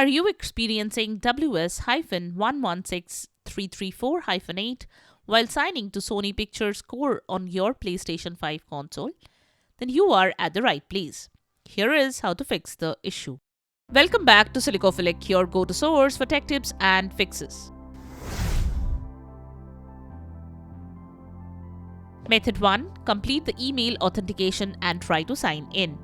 Are you experiencing WS-116334-8 while signing to Sony Pictures Core on your PlayStation 5 console? Then you are at the right place. Here is how to fix the issue. Welcome back to Silicophilic, your go-to source for tech tips and fixes. Method 1. Complete the email authentication and try to sign in.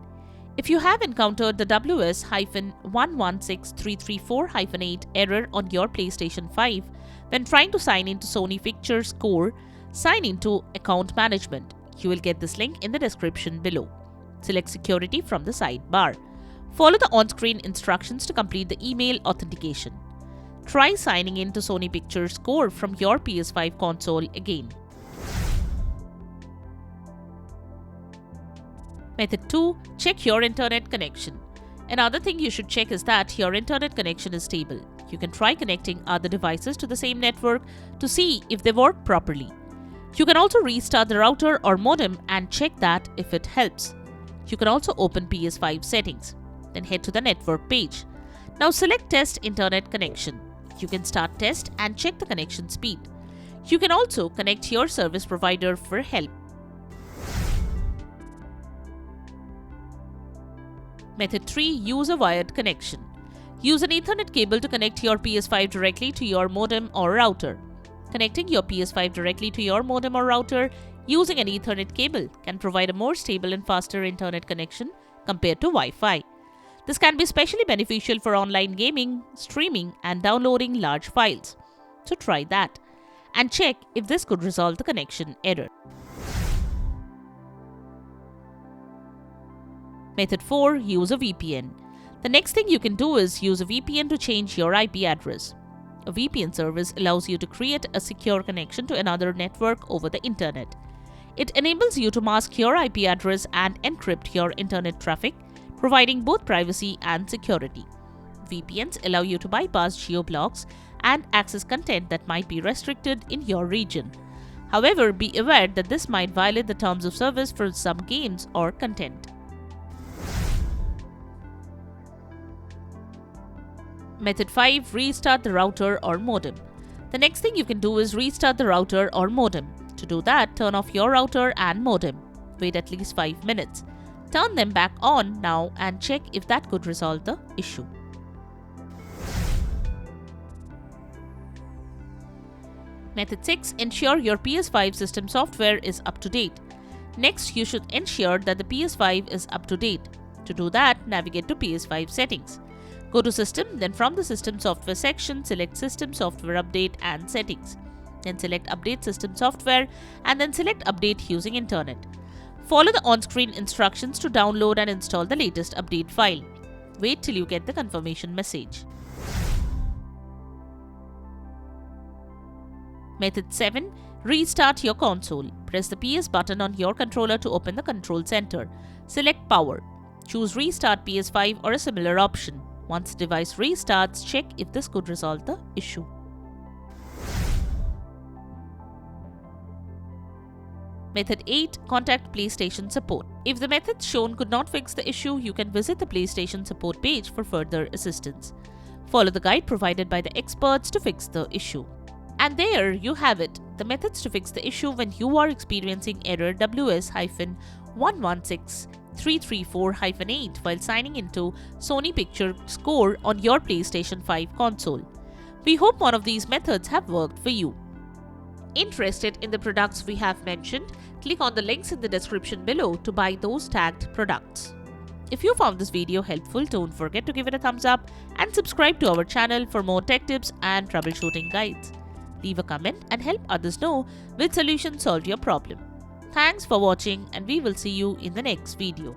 If you have encountered the WS-116334-8 error on your PlayStation 5 when trying to sign into Sony Pictures Core, sign into Account Management. You will get this link in the description below. Select Security from the sidebar. Follow the on-screen instructions to complete the email authentication. Try signing in to Sony Pictures Core from your PS5 console again. Method 2. Check your internet connection. Another thing you should check is that your internet connection is stable. You can try connecting other devices to the same network to see if they work properly. You can also restart the router or modem and check that if it helps. You can also open PS5 settings. Then head to the network page. Now select Test Internet Connection. You can start test and check the connection speed. You can also connect your service provider for help. Method 3. Use a wired connection. Use an Ethernet cable to connect your PS5 directly to your modem or router. Connecting your PS5 directly to your modem or router using an Ethernet cable can provide a more stable and faster internet connection compared to Wi-Fi. This can be especially beneficial for online gaming, streaming, and downloading large files. So try that and check if this could resolve the connection error. Method 4. Use a VPN. The next thing you can do is use a VPN to change your IP address. A VPN service allows you to create a secure connection to another network over the internet. It enables you to mask your IP address and encrypt your internet traffic, providing both privacy and security. VPNs allow you to bypass geo-blocks and access content that might be restricted in your region. However, be aware that this might violate the terms of service for some games or content. Method 5. Restart the router or modem. The next thing you can do is restart the router or modem. To do that, turn off your router and modem. Wait at least 5 minutes. Turn them back on now and check if that could resolve the issue. Method 6. Ensure your PS5 system software is up to date. Next, you should ensure that the PS5 is up to date. To do that, navigate to PS5 settings. Go to System, then from the System Software section, select System Software Update and Settings. Then select Update System Software and then select Update using Internet. Follow the on-screen instructions to download and install the latest update file. Wait till you get the confirmation message. Method 7. Restart your console. Press the PS button on your controller to open the control center. Select Power. Choose Restart PS5 or a similar option. Once the device restarts, check if this could resolve the issue. Method 8. Contact PlayStation Support. If the methods shown could not fix the issue, you can visit the PlayStation Support page for further assistance. Follow the guide provided by the experts to fix the issue. And there you have it, the methods to fix the issue when you are experiencing error WS-116334-8 while signing into Sony Pictures Core on your PlayStation 5 console. We hope one of these methods have worked for you. Interested in the products we have mentioned? Click on the links in the description below to buy those tagged products. If you found this video helpful, don't forget to give it a thumbs up and subscribe to our channel for more tech tips and troubleshooting guides. Leave a comment and help others know which solution solved your problem. Thanks for watching and we will see you in the next video.